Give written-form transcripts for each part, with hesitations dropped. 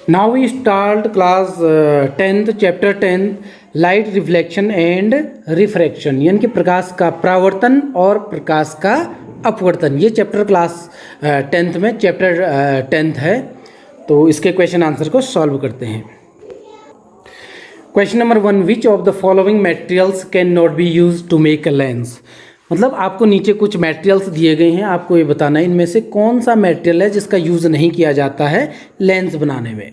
Now we start class 10th chapter 10 light reflection and refraction, यानी कि प्रकाश का परावर्तन और प्रकाश का अपवर्तन। ये चैप्टर क्लास 10th में चैप्टर 10th है। तो इसके क्वेश्चन आंसर को सॉल्व करते हैं। Question number 1, which of the following materials can not be use to make a lens. मतलब आपको नीचे कुछ मटेरियल्स दिए गए हैं, आपको ये बताना है इनमें से कौन सा मटेरियल है जिसका यूज़ नहीं किया जाता है लेंस बनाने में।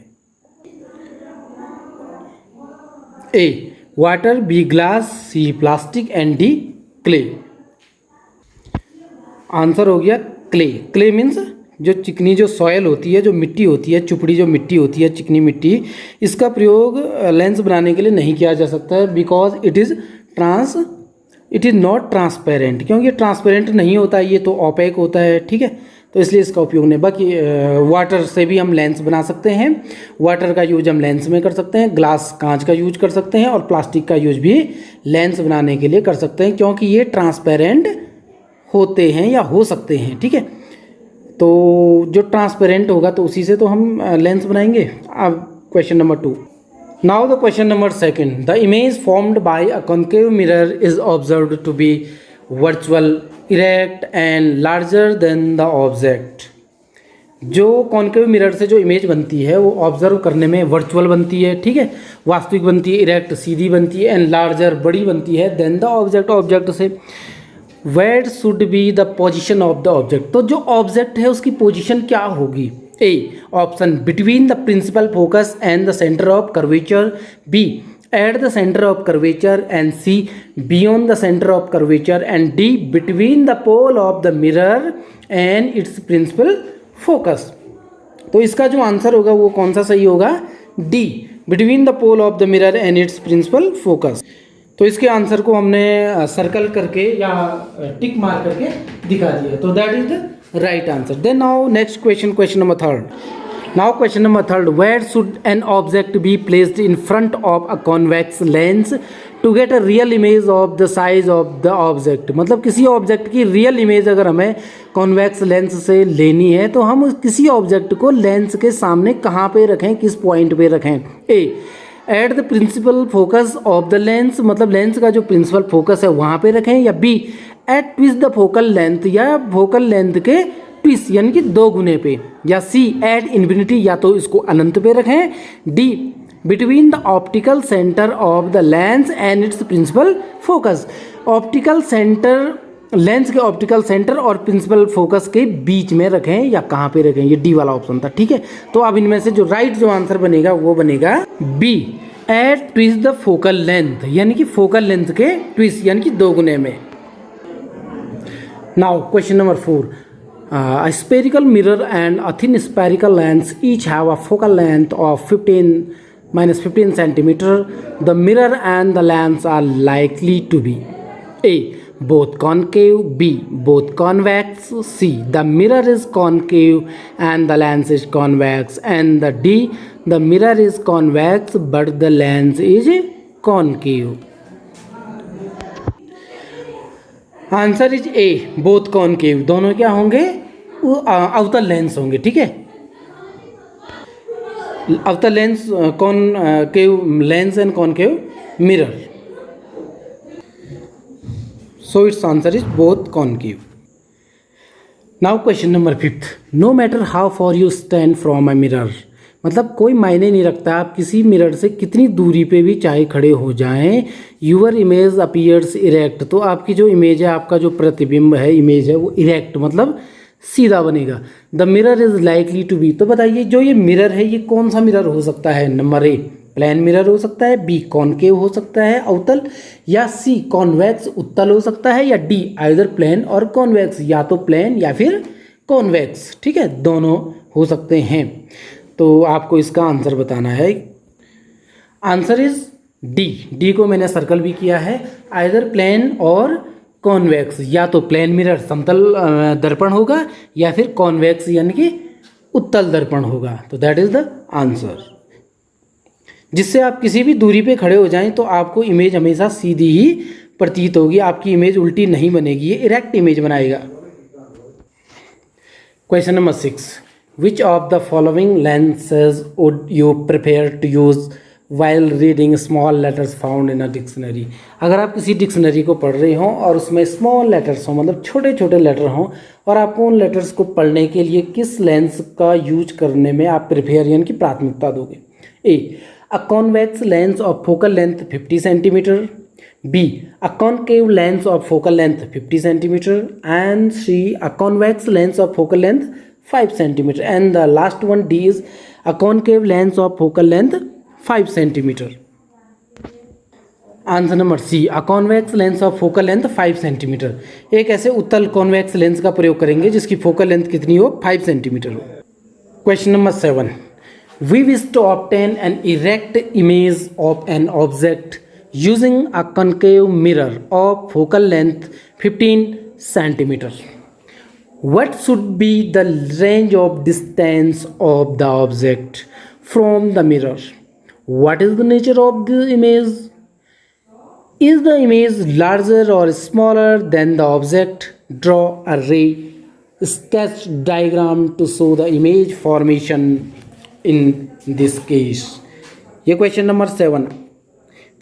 A water, B glass, C plastic and D clay. Answer हो गया क्ले। क्ले मीन्स जो चिकनी जो सॉयल होती है, जो मिट्टी होती है, चुपड़ी जो मिट्टी होती है, चिकनी मिट्टी, इसका प्रयोग लेंस बनाने के लिए नहीं किया जा सकता है because it is not transparent, क्योंकि ये ट्रांसपेरेंट नहीं होता है, ये तो ओपेक होता है। ठीक है, तो इसलिए इसका उपयोग नहीं। बाकी वाटर से भी हम लेंस बना सकते हैं, वाटर का यूज हम लेंस में कर सकते हैं, ग्लास कांच का यूज कर सकते हैं और प्लास्टिक का यूज भी लेंस बनाने के लिए कर सकते हैं, क्योंकि ये ट्रांसपेरेंट होते हैं या हो सकते हैं। ठीक है, तो जो ट्रांसपेरेंट होगा तो उसी से तो हम लेंस बनाएंगे। अब question number 2। Now the question number 2, the image formed by a concave mirror is observed to be virtual, erect and larger than the object. जो कॉन्केव मिरर से जो इमेज बनती है वो ऑब्जर्व करने में वर्चुअल बनती है, ठीक है, वास्तविक बनती है, इरेक्ट सीधी बनती है, एंड लार्जर बड़ी बनती है, देन द ऑब्जेक्ट ऑब्जेक्ट से। Where should be the position of the object. तो जो ऑब्जेक्ट है उसकी पोजिशन क्या होगी। A option between the principal focus and the centre of curvature, B at the center of curvature, and C beyond the center of curvature, and D between the pole of the mirror and its principal focus। तो इसका जो answer होगा वो कौन सा सही होगा, D between the pole of the mirror and its principal focus। तो इसके आंसर को हमने सर्कल करके या टिक मार करके दिखा दिया, तो that is the right answer. Then now next question, question number 3। Now question number 3, where should an object be placed in front of a convex lens to get a real image of the size of the object। मतलब किसी object की real image अगर हमें convex lens से लेनी है तो हम किसी ऑब्जेक्ट को लेंस के सामने कहाँ पे रखें, किस पॉइंट पे रखें। A at the principal focus of the lens, मतलब लेंस का जो प्रिंसिपल फोकस है वहाँ पे रखें, या B at twice the focal length, या फोकल लेंथ के ट्विस्ट यानी कि 2 गुने पे, या सी एट इन्फिनिटी, या तो इसको अनंत पे रखें, D between the optical centre of the lens and its principal focus. Optical centre, lens के ऑप्टिकल सेंटर और प्रिंसिपल फोकस के बीच में रखें या कहाँ पे रखें, ये डी वाला ऑप्शन था। ठीक है, तो अब इनमें से जो राइट जो आंसर बनेगा वो बनेगा B at twice the focal length, यानी कि फोकल लेंथ के ट्विस्ट यानी कि 2 गुने में। Now question number 4, a spherical mirror and a thin spherical lens each have a focal length of 15 centimeter. The mirror and the lens are likely to be A both concave, B both convex, C the mirror is concave and the lens is convex, and the D the mirror is convex but the lens is concave। Answer is A both concave, दोनों क्या होंगे, अवतल lens होंगे। ठीक है, अवतल lens concave lens and concave mirror, so it's answer is both concave. Now question number 5, no matter how far you stand from a mirror. मतलब कोई मायने नहीं रखता आप किसी मिरर से कितनी दूरी पे भी चाहे खड़े हो जाएं, यूर इमेज अपीयर्स इरेक्ट। तो आपकी जो इमेज है, आपका जो प्रतिबिंब है, इमेज है, वो इरेक्ट मतलब सीधा बनेगा। The mirror is likely to be. तो बताइए जो ये मिरर है ये कौन सा मिरर हो सकता है। नंबर ए प्लेन मिरर हो सकता है, बी कॉनकेव हो सकता है अवतल, या सी कॉन्वेक्स उत्तल हो सकता है, या डी आइदर प्लेन और कॉन्वेक्स, या तो प्लेन या फिर कॉन्वेक्स। ठीक है, दोनों हो सकते हैं। तो आपको इसका आंसर बताना है। आंसर इज डी, डी को मैंने सर्कल भी किया है, आइदर प्लेन और कॉन्वेक्स, या तो प्लेन मिरर समतल दर्पण होगा या फिर कॉन्वेक्स यानी कि उत्तल दर्पण होगा। तो दैट इज द आंसर। जिससे आप किसी भी दूरी पे खड़े हो जाएं तो आपको इमेज हमेशा सीधी ही प्रतीत होगी, आपकी इमेज उल्टी नहीं बनेगी, ये इरेक्ट इमेज बनाएगा। Question number 6, which of the following lenses would you prepare to use while reading small letters found in a dictionary. अगर आप किसी डिक्शनरी को पढ़ रहे हों और उसमें स्मॉल लेटर्स हों, मतलब छोटे छोटे लेटर हों, और आपको उन लेटर्स को पढ़ने के लिए किस लेंस का यूज करने में आप प्रिफेयर यानी कि प्राथमिकता दोगे। A, a convex lens of focal length 50 centimetre, B, a concave lens of focal length 50 centimetre, and C, a convex lens of focal length 5 centimetre, and the last one D is a concave lens of focal length 5 centimetre. Answer number C, a convex lens of focal length 5 centimetre. एक ऐसे उत्तल convex lens का प्रयोग करेंगे जिसकी focal length कितनी हो, 5 centimetre हो। Question number 7, we wish to obtain an erect image of an object using a concave mirror of focal length 15 centimetre. What should be the range of distance of the object from the mirror? What is the nature of the image? Is the image larger or smaller than the object? Draw a ray sketch diagram to show the image formation in this case. ये question number 7,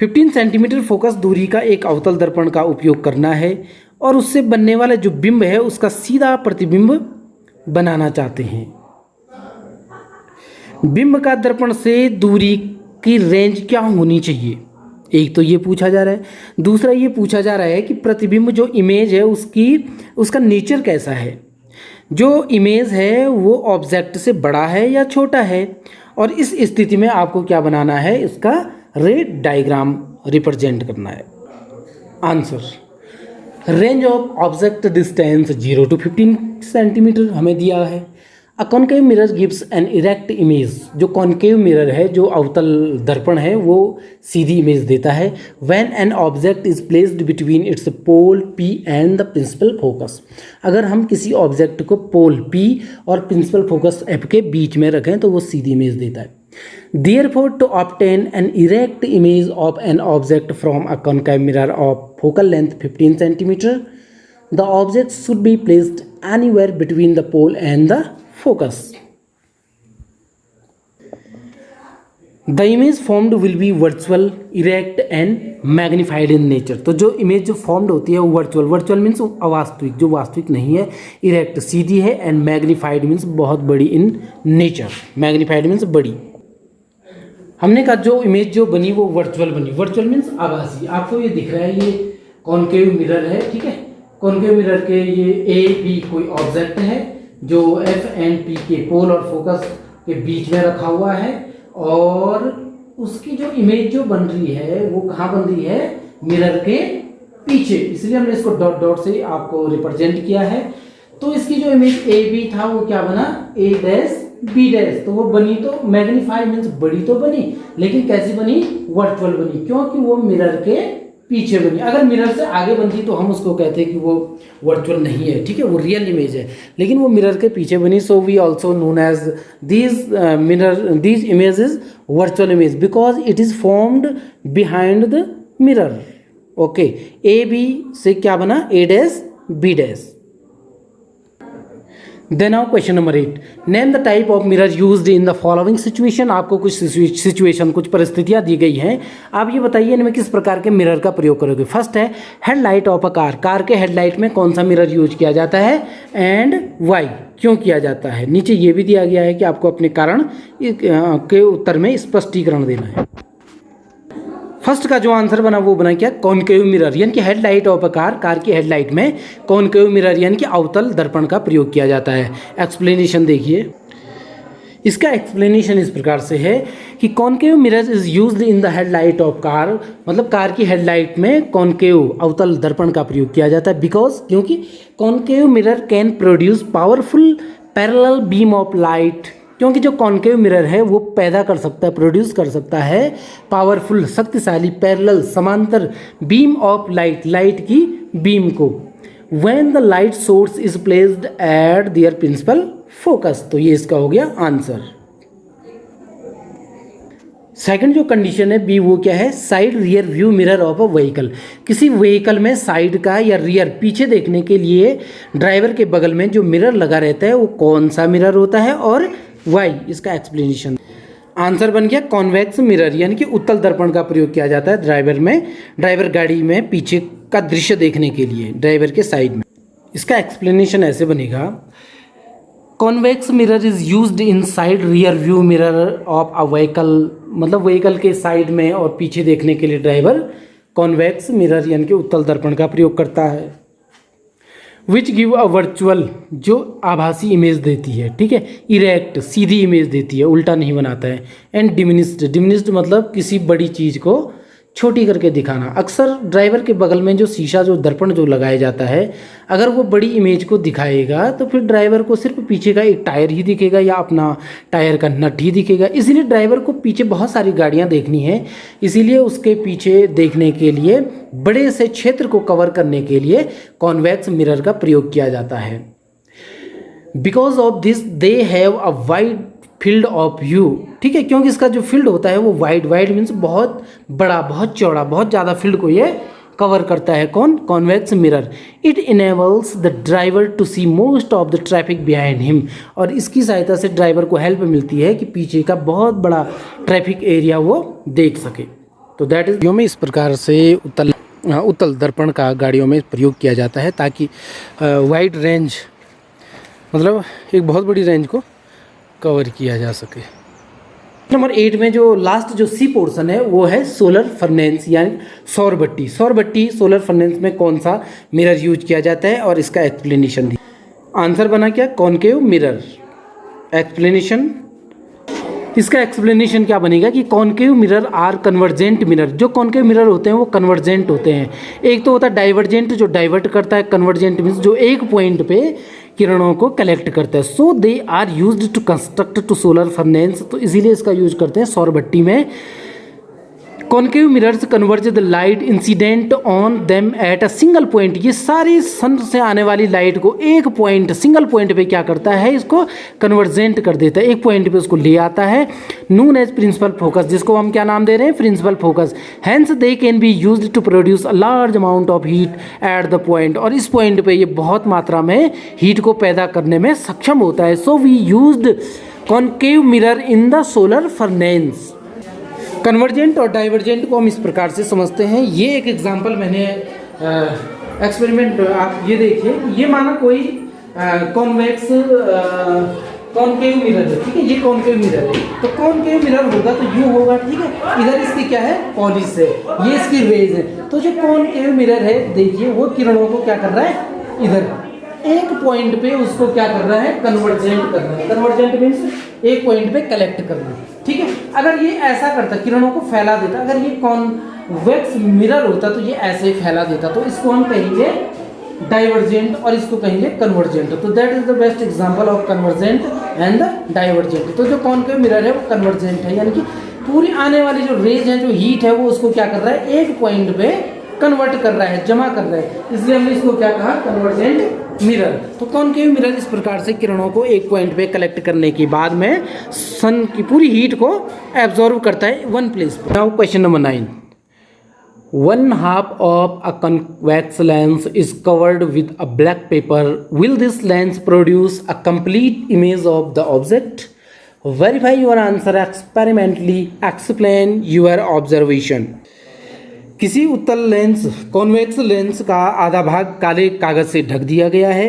15 centimetre focus दूरी का एक अवतल दर्पण का उपयोग करना है और उससे बनने वाला जो बिंब है उसका सीधा प्रतिबिंब बनाना चाहते हैं। बिंब का दर्पण से दूरी की रेंज क्या होनी चाहिए, एक तो ये पूछा जा रहा है। दूसरा ये पूछा जा रहा है कि प्रतिबिंब जो इमेज है उसका नेचर कैसा है, जो इमेज है वो ऑब्जेक्ट से बड़ा है या छोटा है, और इस स्थिति में आपको क्या बनाना है, इसका रे डायग्राम रिप्रेजेंट करना है। Answer, range of object distance 0 to 15 centimetre हमें दिया है। अ concave mirror gives an erect image, जो कॉन्केव मिरर है, जो अवतल दर्पण है, वो सीधी इमेज देता है। When an object is placed between its pole P and the principal focus, अगर हम किसी ऑब्जेक्ट को पोल P और प्रिंसिपल फोकस F के बीच में रखें तो वो सीधी इमेज देता है। Therefore, to obtain an erect image of an object from a concave mirror of focal length 15 centimeter, the object should be placed anywhere between the pole and the focus. The image formed will be virtual, erect and magnified in nature. तो जो image जो formed होती है वो virtual means अवास्तविक, जो वास्तविक नहीं है, इरेक्ट सीधी है, एंड मैग्नीफाइड मीन्स बहुत बड़ी इन नेचर, मैग्नीफाइड मीन्स बड़ी। हमने कहा जो इमेज जो बनी वो वर्चुअल बनी, वर्चुअल मीन्स आभासी। आपको ये दिख रहा है, ये कॉन्केव मिरर है, ठीक है। कॉन्केव मिरर के ये A, B कोई ऑब्जेक्ट है जो F एंड P के पोल और फोकस के बीच में रखा हुआ है, और उसकी जो इमेज जो बन रही है वो कहाँ बन रही है, मिरर के पीछे, इसलिए हमने इसको डॉट डॉट से आपको रिप्रेजेंट किया है। तो इसकी जो इमेज AB था वो क्या बना, A डैश B डैश, तो वो बनी तो मैग्नीफाइड मीन्स बड़ी तो बनी, लेकिन कैसी बनी, वर्चुअल बनी, क्योंकि वो मिरर के पीछे बनी। अगर मिरर से आगे बनती तो हम उसको कहते हैं कि वो वर्चुअल नहीं है, ठीक है, वो रियल इमेज है, लेकिन वो मिरर के पीछे बनी। So we also known as these images virtual image because it is formed behind the mirror. Okay, AB से क्या बना, A dash B dash. Then now question number 8, name the type of mirror used in the following situation. आपको कुछ situation, कुछ परिस्थितियां दी गई हैं, आप ये बताइए इनमें किस प्रकार के मिरर का प्रयोग करोगे। फर्स्ट है headlight of a car, car के हेडलाइट में कौन सा मिरर यूज किया जाता है, एंड वाई, क्यों किया जाता है। नीचे ये भी दिया गया है कि आपको अपने कारण के उत्तर में स्पष्टीकरण देना है। फर्स्ट का जो आंसर बना वो बना क्या, कॉन्केव मिरर, यानी कि headlight of a car, car की हेडलाइट में कॉन्केव मिरर यानी कि अवतल दर्पण का प्रयोग किया जाता है। एक्सप्लेनेशन देखिए, इसका एक्सप्लेनेशन इस प्रकार से है कि concave mirror is used in the headlight of car, मतलब कार की हेडलाइट में कॉन्केव अवतल दर्पण का प्रयोग किया जाता है। बिकॉज, क्योंकि concave mirror can produce powerful parallel beam of light, क्योंकि जो कॉन्केव मिरर है वो पैदा कर सकता है, प्रोड्यूस कर सकता है पावरफुल, शक्तिशाली, पैरेलल, समांतर बीम ऑफ लाइट, लाइट की बीम को, when the light source is placed at their principal focus. तो ये इसका हो गया आंसर। सेकंड जो कंडीशन है बी, वो क्या है, side rear view mirror of a vehicle. किसी व्हीकल में साइड का या रियर पीछे देखने के लिए ड्राइवर के बगल में जो मिरर लगा रहता है वो कौन सा मिरर होता है और वाई, इसका एक्सप्लेनेशन। आंसर बन गया कॉन्वेक्स मिरर, यानी कि उत्तल दर्पण का प्रयोग किया जाता है ड्राइवर गाड़ी में पीछे का दृश्य देखने के लिए, ड्राइवर के साइड में। इसका एक्सप्लेनेशन ऐसे बनेगा, convex mirror is used in side rear view mirror of a vehicle, मतलब व्हीकल के साइड में और पीछे देखने के लिए ड्राइवर कॉन्वेक्स मिरर यानी कि उत्तल दर्पण का प्रयोग करता है। विच गिव अ वर्चुअल, जो आभासी इमेज देती है, ठीक है, इरेक्ट सीधी इमेज देती है, उल्टा नहीं बनाता है। एंड डिमिनिस्ड मतलब किसी बड़ी चीज़ को छोटी करके दिखाना। अक्सर ड्राइवर के बगल में जो शीशा जो दर्पण जो लगाया जाता है, अगर वो बड़ी इमेज को दिखाएगा तो फिर ड्राइवर को सिर्फ पीछे का एक टायर ही दिखेगा या अपना टायर का नट ही दिखेगा। इसीलिए ड्राइवर को पीछे बहुत सारी गाड़ियां देखनी है, इसीलिए उसके पीछे देखने के लिए बड़े से क्षेत्र को कवर करने के लिए कॉन्वेक्स मिरर का प्रयोग किया जाता है। Because of this they have a wide field of view, ठीक है, क्योंकि इसका जो फील्ड होता है वो वाइड मीन्स बहुत बड़ा, बहुत चौड़ा, बहुत ज़्यादा फील्ड को ये कवर करता है। कौन? Convex mirror. It enables the driver to see most of the traffic behind him, और इसकी सहायता से ड्राइवर को हेल्प मिलती है कि पीछे का बहुत बड़ा ट्रैफिक एरिया वो देख सके। तो दैट इज में इस प्रकार से उत्तल दर्पण का गाड़ियों में प्रयोग किया जाता है ताकि वाइड रेंज, मतलब एक बहुत बड़ी रेंज को कवर किया जा सके। नंबर 8 में जो लास्ट जो सी पोर्शन है वो है सोलर फर्नेंस यानी सौर भट्टी सोलर फर्नेंस में कौन सा मिरर यूज किया जाता है और इसका एक्सप्लेनेशन दी। आंसर बना क्या? Concave mirror. एक्सप्लेनेशन, इसका एक्सप्लेनेशन क्या बनेगा कि concave mirror are convergent mirror. जो कॉनकेव मिरर होते हैं वो कन्वर्जेंट होते हैं। एक तो होता है डाइवर्जेंट जो डाइवर्ट करता है, कन्वर्जेंट मीन्स जो एक पॉइंट पे किरणों को कलेक्ट करता है। So they are used to construct to solar furnaces, तो इसीलिए इसका यूज करते हैं सौर भट्टी में। Concave mirrors converge the light incident on them at a single point. ये सारी सन से आने वाली लाइट को एक पॉइंट, सिंगल पॉइंट पे क्या करता है, इसको कन्वर्जेंट कर देता है, एक पॉइंट पे उसको ले आता है। नून एज प्रिंसिपल फोकस, जिसको हम क्या नाम दे रहे हैं? Principal focus. Hence they can be used to produce a large amount of heat at the point, और इस पॉइंट पे ये बहुत मात्रा में हीट को पैदा करने में सक्षम होता है। So we used concave mirror in the solar furnace. Convergent और डाइवर्जेंट को हम इस प्रकार से समझते हैं। ये एक एग्जांपल मैंने एक्सपेरिमेंट, आप ये देखिए, ये माना कोई कॉन्वेक्स कॉनकेव मिरर है, ठीक है, ये कॉनकेव मिरर है, तो कॉनकेव मिरर होगा तो यूँ होगा, ठीक है। इधर इसकी क्या है? पॉलिश है, ये इसकी रेज है। तो जो कॉनकेव मिरर है देखिए वो किरणों को क्या कर रहा है? इधर एक पॉइंट पे उसको क्या कर रहा है? कन्वर्जेंट कर रहा है। कन्वर्जेंट मीन्स एक पॉइंट पे कलेक्ट करना, ठीक है। अगर ये ऐसा करता, किरणों को फैला देता, अगर ये कॉन्वेक्स मिरर होता तो ये ऐसे ही फैला देता, तो इसको हम कहेंगे डाइवर्जेंट और इसको कहेंगे कन्वर्जेंट। तो that is the best example of convergent and the divergent. तो जो कॉनकेव मिरर है वो कन्वर्जेंट है, यानी कि पूरी आने वाली जो रेज है, जो हीट है, वो उसको क्या कर रहा है? एक पॉइंट पे कन्वर्ट कर रहा है, जमा कर रहा है, इसलिए हमने इसको क्या कहा? Convergent mirror. तो कॉनकेव मिरर इस प्रकार से किरणों को एक पॉइंट पे कलेक्ट करने के बाद में सन की पूरी हीट को एब्जॉर्व करता है वन प्लेस पे। Now question number 9, 1/2 of a convex lens is covered with a black paper. Will this lens produce a complete image of the object? Verify your answer experimentally. Explain your observation. किसी उत्तल lens, convex lens का आधा भाग काले कागज से ढक दिया गया है।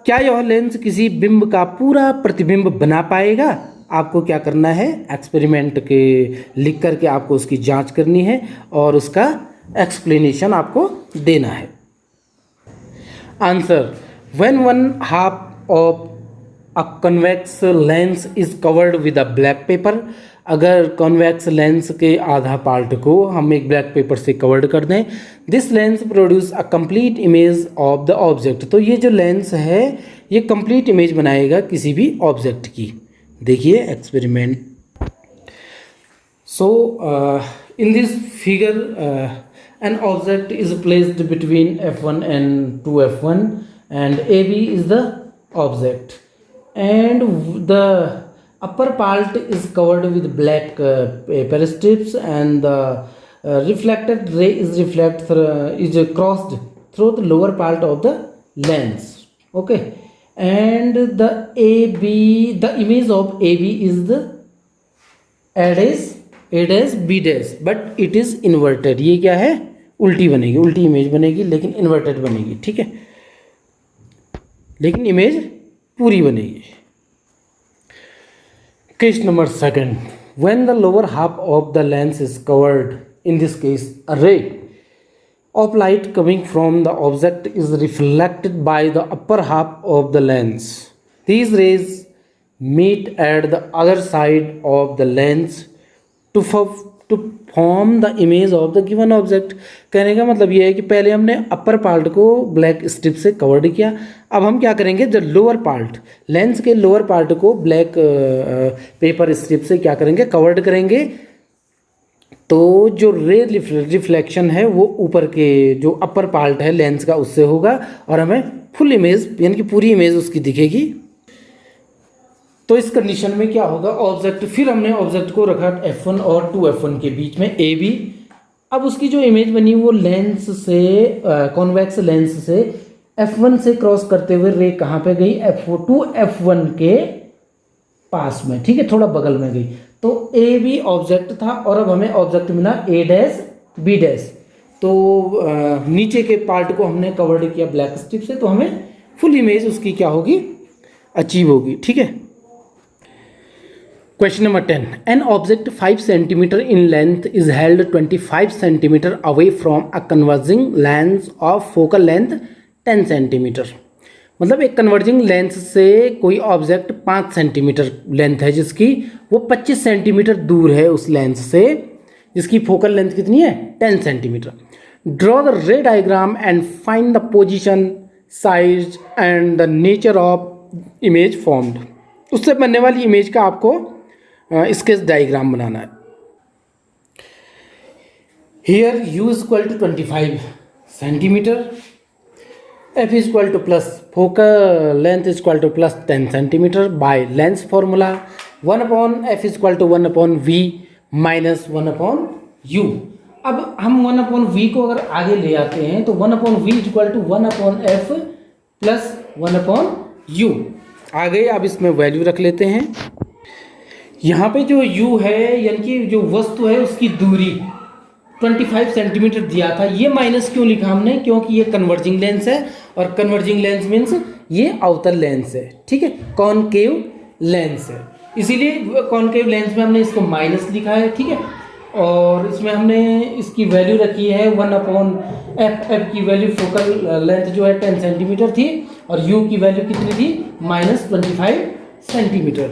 क्या यह लेंस किसी बिंब का पूरा प्रतिबिंब बना पाएगा? आपको क्या करना है? एक्सपेरिमेंट के लिख करके आपको उसकी जांच करनी है और उसका एक्सप्लेनेशन आपको देना है। Answer, when 1/2 of a convex lens is covered with a black pepper. अगर कॉन्वेक्स लेंस के आधा पार्ट को हम एक ब्लैक पेपर से कवर्ड कर दें, this lens produce a complete image of the object. तो ये जो लेंस है ये कंप्लीट इमेज बनाएगा किसी भी ऑब्जेक्ट की। देखिए experiment. So in this figure N object is placed between F1 and 2F1 and AB is the object, and the upper part is covered with black paper strips and the reflected ray is crossed through the lower part of the lens. Okay, and the image of AB is the A dash B dash, but it is inverted. ये क्या है, उल्टी बनेगी, उल्टी image बनेगी लेकिन inverted बनेगी, ठीक है, लेकिन इमेज पूरी बनेगी. Case number 2. When the lower half of the lens is covered, in this case a ray of light coming from the object is reflected by the upper half of the lens. These rays meet at the other side of the lens to form the image of the given object. कहने का मतलब ये है कि पहले हमने upper part को black strip से कवर्ड किया, अब हम क्या करेंगे, जो लोअर पार्ट, लेंस के लोअर पार्ट को ब्लैक पेपर स्ट्रिप से क्या करेंगे, कवर्ड करेंगे. तो जो रे रिफ्लेक्शन है वो ऊपर के जो अपर पार्ट है लेंस का उससे होगा और हमें फुल इमेज यानी कि पूरी इमेज उसकी दिखेगी. तो इस कंडीशन में क्या होगा, ऑब्जेक्ट, फिर हमने ऑब्जेक्ट को रखा F1 और 2F1 के बीच में AB. अब उसकी जो इमेज बनी वो लेंस से कॉन्वेक्स लेंस से F1 से क्रॉस करते हुए रे कहाँ पे गई, F1 के पास में, ठीक है, थोड़ा बगल में गई. तो AB ऑब्जेक्ट था और अब हमें ऑब्जेक्ट मिला A डैश B डैश. तो नीचे के पार्ट को हमने कवर्ड किया ब्लैक स्ट्रिप से, तो हमें फुल इमेज उसकी क्या होगी, अचीव होगी, ठीक है. Question number 10. An object 5 cm in length is held 25 cm away from a converging lens of focal length 10 cm. मतलब एक कन्वर्जिंग लेंस से कोई ऑब्जेक्ट 5 सेंटीमीटर लेंथ है जिसकी, वो 25 सेंटीमीटर दूर है उस लेंस से जिसकी फोकल लेंथ कितनी है, 10 सेंटीमीटर. ड्रॉ द रे diagram and find the position, size and the nature of image formed. उससे बनने वाली इमेज का आपको स्केच डायग्राम बनाना है. Here U is equal to 25 centimetre, F is equal to plus focal length is equal to plus 10 centimetre by lens formula 1/F is equal to 1/V minus 1/U. अब हम 1/V को अगर आगे ले आते हैं तो 1/V is equal to 1/F plus 1/U आ गए. अब इसमें वैल्यू रख लेते हैं. यहाँ पे जो U है यानी कि जो वस्तु है उसकी दूरी 25 सेंटीमीटर दिया था, ये माइनस क्यों लिखा हमने, क्योंकि ये कन्वर्जिंग लेंस है और कन्वर्जिंग लेंस मीन्स ये अवतल लेंस है, ठीक है, कॉनकेव लेंस है, इसीलिए कॉनकेव लेंस में हमने इसको माइनस लिखा है, ठीक है. और इसमें हमने इसकी वैल्यू रखी है 1/F. F की वैल्यू फोकल लेंथ जो है 10 सेंटीमीटर थी और U की वैल्यू कितनी थी, -25 सेंटीमीटर.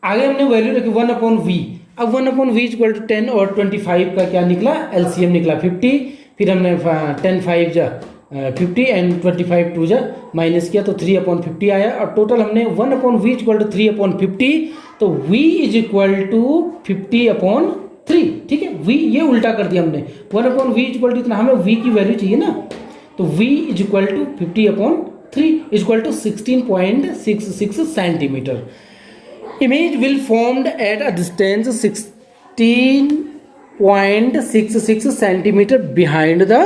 आगे हमने वैल्यू रखी 1/V. अब 1/V इक्वल टू 10 और 25 का क्या निकला, LCM निकला 50. फिर हमने 10 5 जा 50 एंड 25 2 जा माइनस किया तो 3/50 आया और टोटल हमने 1/V इक्वल टू 3/50. तो V इज इक्वल टू 50/3, ठीक है. V ये उल्टा कर दिया हमने, 1/V इक्वल टू इतना, हमें V की वैल्यू चाहिए ना, तो V is equal to 50/3 is equal to 16.66 centimetre. Image will formed at a distance 16.66 centimeter behind the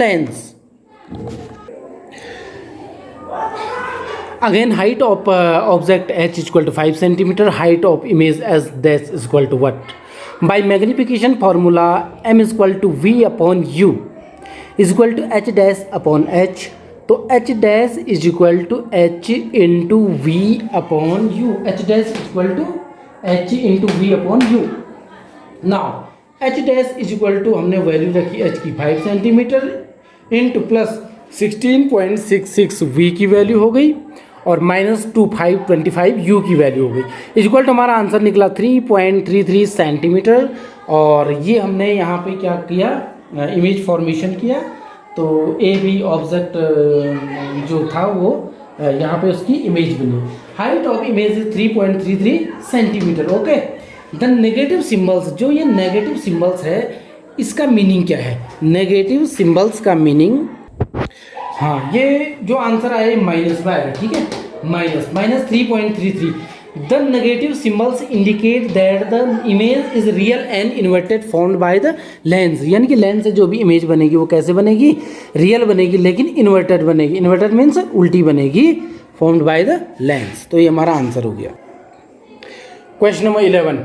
lens. Again, height of object H is equal to 5 centimeter. Height of image as dash is equal to what? By magnification formula, M is equal to V/U is equal to H dash upon H. तो H dash is equal to H into V/U. H dash equal to H into V/U. Now H dash is equal to हमने value रखी H की 5 centimetre into plus 16.66 V की value हो गई और -25 U की value हो गई. इज इक्वल टू हमारा आंसर निकला 3.33 सेंटीमीटर. और ये हमने यहाँ पे क्या किया, इमेज फॉर्मेशन किया. तो AB ऑब्जेक्ट जो था वो यहाँ पे उसकी इमेज बनी. Height of image 3.33 centimetre. Okay. The negative symbols, जो ये नेगेटिव सिंबल्स है इसका मीनिंग क्या है, नेगेटिव सिंबल्स का मीनिंग हाँ, ये जो आंसर आया माइनस में आएगा, ठीक है, minus 3.33। The negative symbols indicate that the image is real and inverted formed by the lens, यानी कि लेंस से जो भी इमेज बनेगी वो कैसे बनेगी, रियल बनेगी लेकिन इन्वर्टेड बनेगी। इन्वर्टेड मीन्स उल्टी बनेगी, फॉर्म्ड बाय द लेंस। तो ये हमारा आंसर हो गया। Question number 11,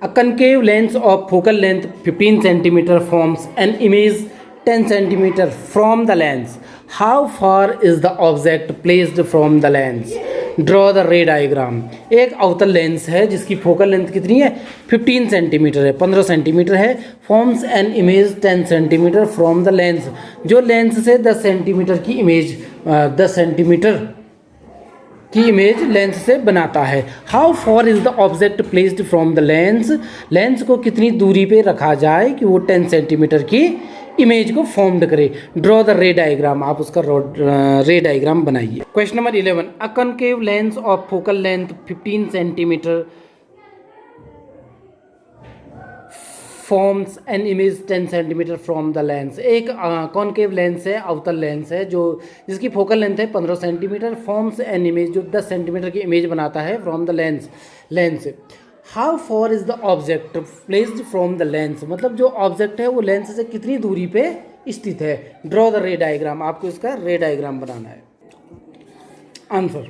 a concave lens of focal length 15 centimetre forms an image 10 centimetre from the lens. How far is the object placed from the lens? Draw the रे diagram. एक अवतल lens है जिसकी फोकल लेंथ कितनी है, 15 centimetre है, 15 centimetre है। Forms an image 10 centimetre from the lens, जो लेंस से 10 सेंटीमीटर की इमेज 10 सेंटीमीटर की इमेज लेंस से बनाता है। How for is the object placed from the lens? Lens को कितनी दूरी पे रखा जाए कि वो 10 सेंटीमीटर की इमेज को फॉर्म्ड करे। ड्रॉ द रे डायग्राम, आप उसका रे डायग्राम बनाइए। Question number 11, a concave lens of focal length 15 centimetre forms an image 10 centimetre from the lens. एक कॉनकेव लेंस है, अवतल लेंस है, जो जिसकी फोकल लेंथ है 15 सेंटीमीटर, फॉर्म्स एन इमेज, जो 10 सेंटीमीटर की इमेज बनाता है from the lens. How for is the object placed from the lens, मतलब जो ऑब्जेक्ट है वो लेंस से कितनी दूरी पे स्थित है। ड्रॉ द रे डायग्राम, आपको इसका रे डायग्राम बनाना है। Answer,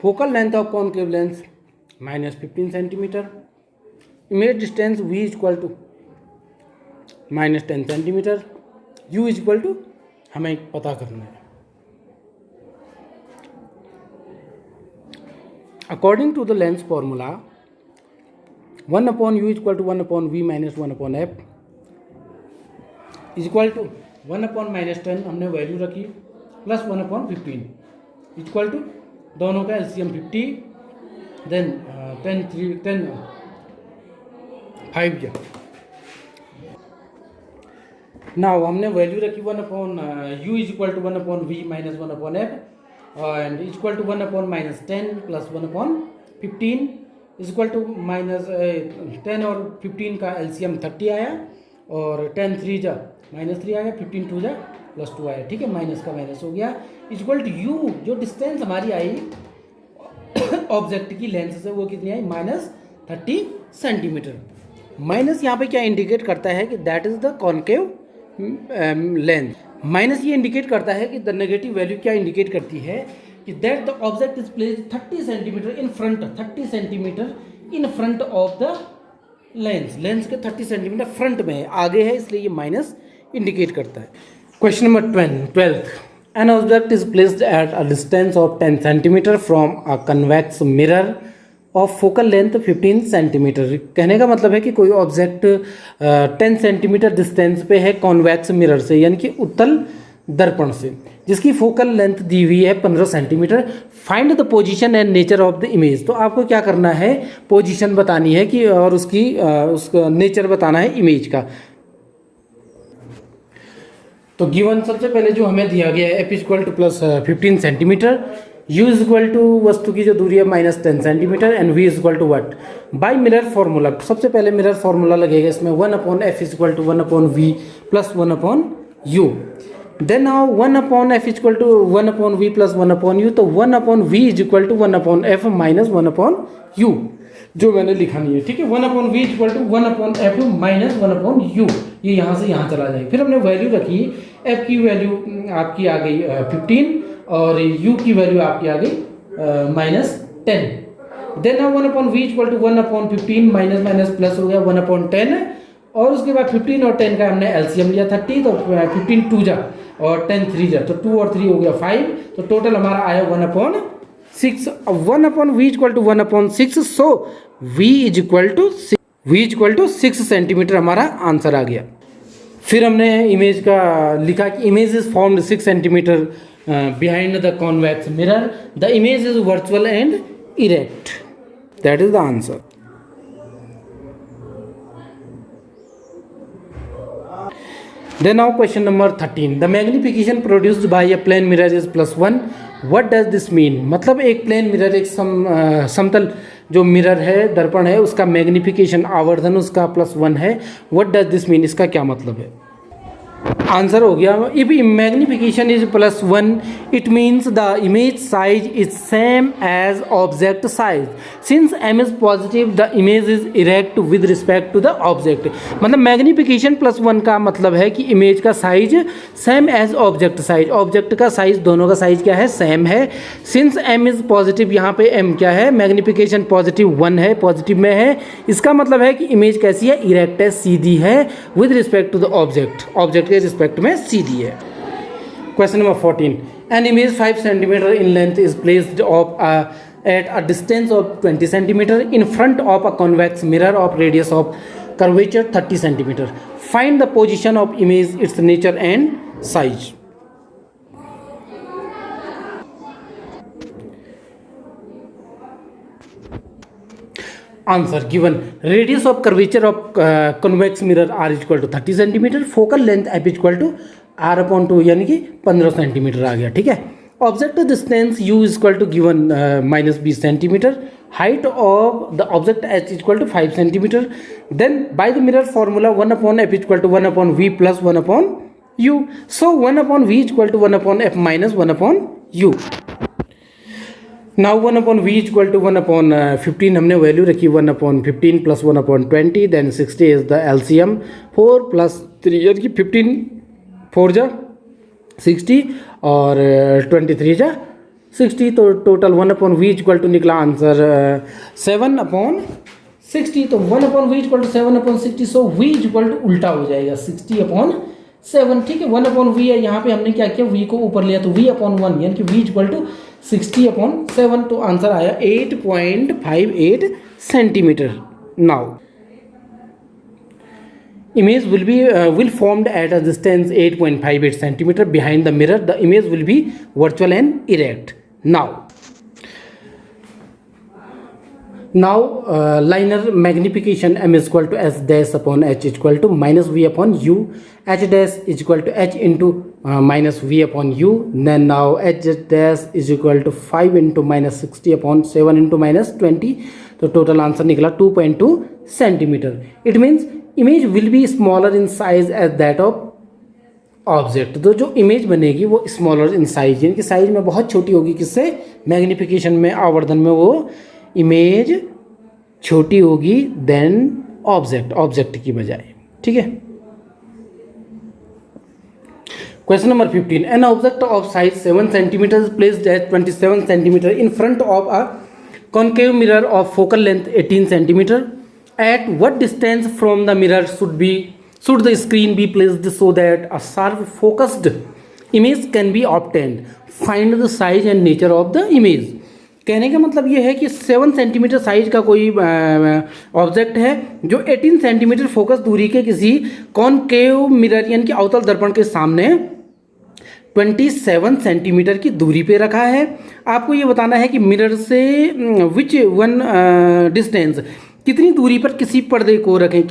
focal length of concave lens -15 centimetre, image distance v equal to -10 centimetre, u equal to हमें पता करना है। According to the lens formula 1/u equal to 1/v minus 1/f is equal to 1/-10 हमने value रखी plus 1/15 equal to दोनों का LCM 50, then 10 5 now हमने value रखी 1/u is equal to 1/v minus 1/f and is equal to 1/-10 plus 1/15 is equal to -10 और 15 का LCM 30 आया और 10 3 जा -3 आया, 15 2 जा +2 आया, ठीक है, माइनस का माइनस हो गया। इज इक्वल टू u, जो डिस्टेंस हमारी आई ऑब्जेक्ट की लेंस से वो कितनी आई -30 सेंटीमीटर। माइनस यहाँ पे क्या इंडिकेट करता है कि that is the concave length. Minus ये इंडिकेट करता है कि द नेगेटिव वैल्यू क्या इंडिकेट करती है कि that the object is placed 30 centimetre in front, 30 centimetre in front of the lens. Lens के 30 सेंटीमीटर फ्रंट में है, आगे है, इसलिए ये माइनस इंडिकेट करता है। Question number 12, N object is placed eight a distance of 10 centimetre from a convex mirror of focal length 15 centimetre. कहने का मतलब है कि कोई ऑब्जेक्ट 10 सेंटीमीटर डिस्टेंस पे है कॉन्वेक्स मिरर से, यानी कि उत्तल दर्पण से, जिसकी फोकल लेंथ दी हुई है 15 centimetre. Find the position and nature of the image. तो आपको क्या करना है, पोजीशन बतानी है कि और उसका नेचर बताना है इमेज का। तो गिवन सबसे पहले जो हमें दिया गया है f equal to plus 15 centimetre, u is equal to वस्तु की जो दूरी है -10 centimetre and v is equal to what by mirror formula. सबसे पहले मिरर फार्मूला लगेगा इसमें 1/f is equal to 1/v plus 1/u। Then now 1/f is equal to 1/v plus 1/u, तो 1/v is equal to 1/f minus 1/u, जो मैंने लिखा नहीं है, ठीक है। 1/v is equal to 1/f minus 1/u, ये यहाँ से यहाँ चला जाएगा। फिर हमने वैल्यू रखी, f की वैल्यू आपकी आ गई 15 और u की वैल्यू आपकी आ गई -10। Then now 1/v equal to 1/15 minus minus plus हो गया 1/10, और उसके बाद 15 और 10 का हमने एलसीएम लिया 30, तो 15 2 जा और 10 3 जा, तो 2 और 3 हो गया 5, तो टोटल हमारा आया 1/6। 1/v equal to 1/6, so v equal to 6 centimetre हमारा आंसर आ गया। फिर हमने इमेज का लिखा कि image is formed 6 centimetre behind the convex mirror, the image is virtual and erect. That is the answer. Then now question number 13, the magnification produced by a plane mirror is +1. What does this mean? मतलब एक plane mirror, एक समतल जो mirror है, दर्पण है, उसका magnification, आवर्धन उसका +1 है। What does this mean? इसका क्या मतलब है? आंसर हो गया। If magnification is +1 it means the image size is same as object size. Since m is positive the image is erect with respect to the object. मतलब magnification +1 का मतलब है कि इमेज का size same as object size. Object का size, दोनों का size क्या है, सेम है। सिंस m इज पॉजिटिव, यहाँ पे m क्या है, मैग्निफिकेशन +1 है, पॉजिटिव में है। इसका मतलब है कि इमेज कैसी है, इरेक्ट है, सीधी है, with respect to the object, object के रिस्पेक्ट में सीधी है। Question number 14, an image 5 centimetre in length is placed of at a distance of 20 centimeter in front of a convex mirror of radius of curvature 30 centimeter. Find the position of image, its nature and size. Answer given. Radius of curvature of convex mirror r is equal to 30 centimeter. Focal length f is equal to r upon 2 यानी कि 15 centimetre आ गया। ठीक है। Object distance u is equal to given -20 centimeter. Height of the object h is equal to 5 centimeter. Then by the mirror formula 1 upon f is equal to 1 upon v plus 1 upon u. So 1 upon v is equal to 1 upon f minus 1 upon u. Now 1 upon v is equal to 1 upon 15 हमने value रखी 1 upon 15 plus 1 upon 20. Then 60 is the LCM. 4 plus 3 यानी कि 15 4 जा 60 और 23 जा 60, तो total 1 upon v equal to निकला answer 7 upon 60। तो 1 upon v equal to 7 upon 60, so v equal to उल्टा हो जाएगा 60 अपॉन 7। ठीक है, 1 अपॉन वी है, यहाँ पे हमने क्या किया, वी को ऊपर लिया तो वी अपॉन 1 यानी कि वी इक्वल टू 60 अपॉन 7। तो आंसर आया 8.58 centimetre. Now image will formed at a distance 8.58 centimeter behind the mirror. The image will be virtual and erect. Now liner magnification m is equal to s dash upon h is equal to minus v upon u. H dash is equal to h into minus v upon u. Then now h dash is equal to 5 into minus 60 upon 7 into minus 20. तो total answer निकला 2.2 centimetre. It means image will be smaller in size as that of object. तो जो image बनेगी वो smaller in size यानी कि size में बहुत छोटी होगी। किससे, मैग्निफिकेशन में, आवर्धन में वो इमेज छोटी होगी देन ऑब्जेक्ट की बजाय। ठीक है। Question number 15, an object of size 7 centimetre placed at 27 centimetre in front of a concave mirror of focal length 18 centimeter. At what distance from the mirror should the screen be placed so that a sharp focused image can be obtained? Find the size and nature of the image. कहने का मतलब ये है कि 7 centimetre size का कोई object है जो 18 सेंटीमीटर फोकस दूरी के किसी कॉनकेव मिरर यानी कि अवतल दर्पण के सामने 27 सेंटीमीटर की दूरी पे रखा है। आपको ये बताना है कि मिरर से विच वन डिस्टेंस, कितनी दूरी पर किसी पर्दे को रखें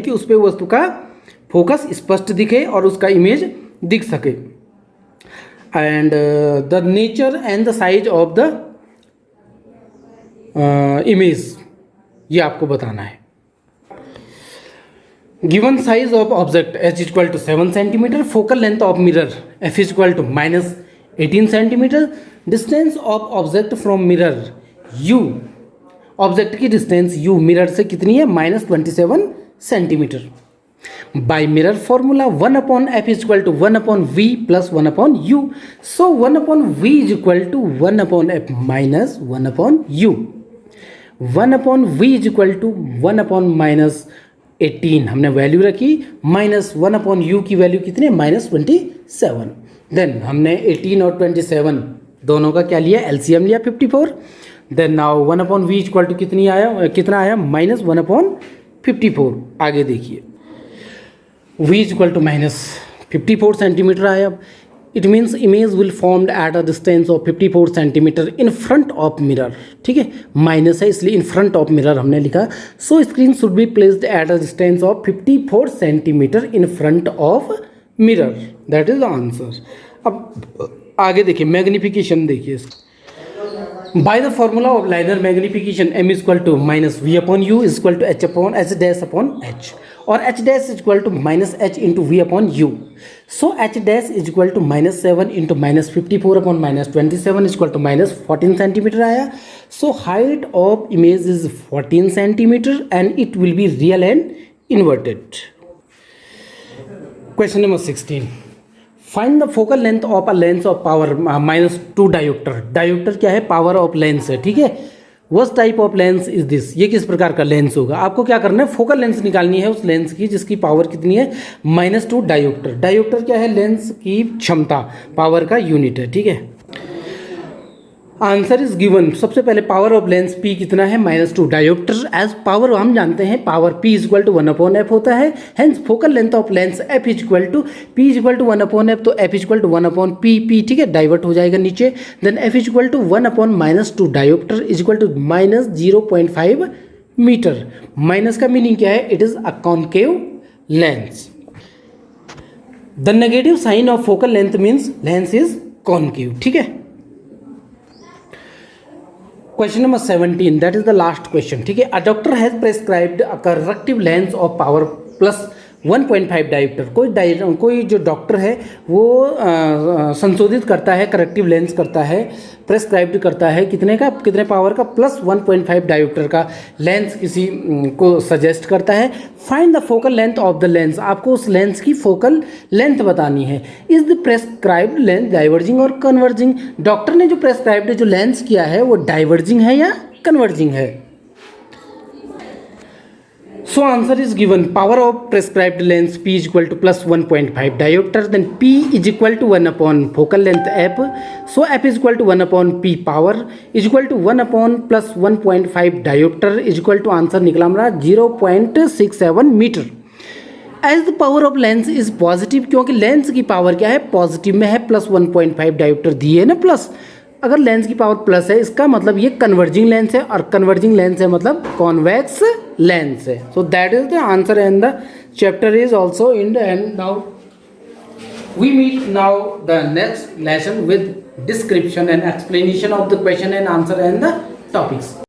कि उस पर वस्तु का फोकस स्पष्ट दिखे और उसका इमेज दिख सके। And the nature and the size of the image, ये आपको बताना है। Given size of object h is equal to 7 centimeter, focal length of mirror f is equal to minus 18 centimeter, distance of object from mirror u, object की distance u mirror से कितनी है, -27 centimetre. By mirror formula 1 upon f is equal to 1 upon v plus 1 upon u। So 1 upon v is equal to 1 upon f minus 1 upon u। 1 upon v is equal to 1 upon minus 18 हमने value रखी, minus 1 upon u की value कितनी है, -27। Then हमने 18 और 27 दोनों का क्या लिया, एलसीएम लिया 54। Then now 1 upon v equal to कितना आया, -1 अपॉन 54। आगे देखिए v इक्वल टू -54 सेंटीमीटर आया। It means image will formed at a distance of 54 centimetre in front of mirror. ठीक है, माइनस है इसलिए इन फ्रंट ऑफ मिरर हमने लिखा। सो screen should be placed at a distance of 54 centimetre in front of mirror. That is the answer. अब आगे देखिए magnification, देखिए By the formula of linear magnification, m is equal to minus v upon u is equal to h dash upon h, or h dash is equal to minus h into v upon u. So h dash is equal to minus 7 into minus 54 upon minus 27 is equal to minus 14 centimeter आया. So height of image is 14 centimeter and it will be real and inverted. Question number 16. Find the focal length of a lens of power -2 dioptre. Dioptre क्या है? Power of lens है, ठीक है. What type of lens is this? ये किस प्रकार का lens होगा? आपको क्या करना है? फोकल लेंथ निकालनी है उस लेंस की जिसकी पावर कितनी है? -2 डायोप्टर. डायोप्टर क्या है? लेंस की क्षमता, पावर का यूनिट है, ठीक है. Answer is given. सबसे पहले पावर ऑफ लेंस P कितना है? -2 डायोप्टर. एज पावर हम जानते हैं power P is equal to 1/f होता है. Hence focal length of lens F is equal to P is equal to 1/f, तो F is equal to 1/P, ठीक है, डाइवर्ट हो जाएगा नीचे. Then F is equal to 1/-2 dioptre is equal to -0.5 metre. Minus का meaning क्या है? It is a concave lens. The negative sign of focal length means lens is concave, ठीक है. Question number 17, that is the last question, ठीक है. A doctor has prescribed a corrective lens of power plus 1.5 dioptre. कोई जो doctor है वो संशोधित करता है, करेक्टिव लेंस करता है, प्रेस्क्राइब्ड करता है कितने पावर का? प्लस 1.5 डायोप्टर का लेंस किसी को सजेस्ट करता है. Find the focal length of the lens. आपको उस लेंस की फोकल लेंथ बतानी है. Is the prescribed lens diverging और कन्वर्जिंग? डॉक्टर ने जो प्रेस्क्राइब्ड जो लेंस किया है वो डाइवर्जिंग है या कन्वर्जिंग है? So answer is given. Power of prescribed lens P is equal to plus 1.5 diopter. Then P is equal to 1 upon focal length F. So F is equal to 1 upon P power is equal to 1 upon plus 1.5 diopter is equal to answer निकला हमारा 0.67 metre. As the power of lens is positive, क्योंकि lens की power क्या है? Positive में है. Plus 1.5 dioptre दिए है ना प्लस. अगर लेंस की पावर प्लस है इसका मतलब ये कन्वर्जिंग लेंस है, और कन्वर्जिंग लेंस है मतलब कॉन्वेक्स लेंस है. So that is the answer and the chapter is also in the end. Now we meet now the next lesson with description and explanation of the question and answer and the topics.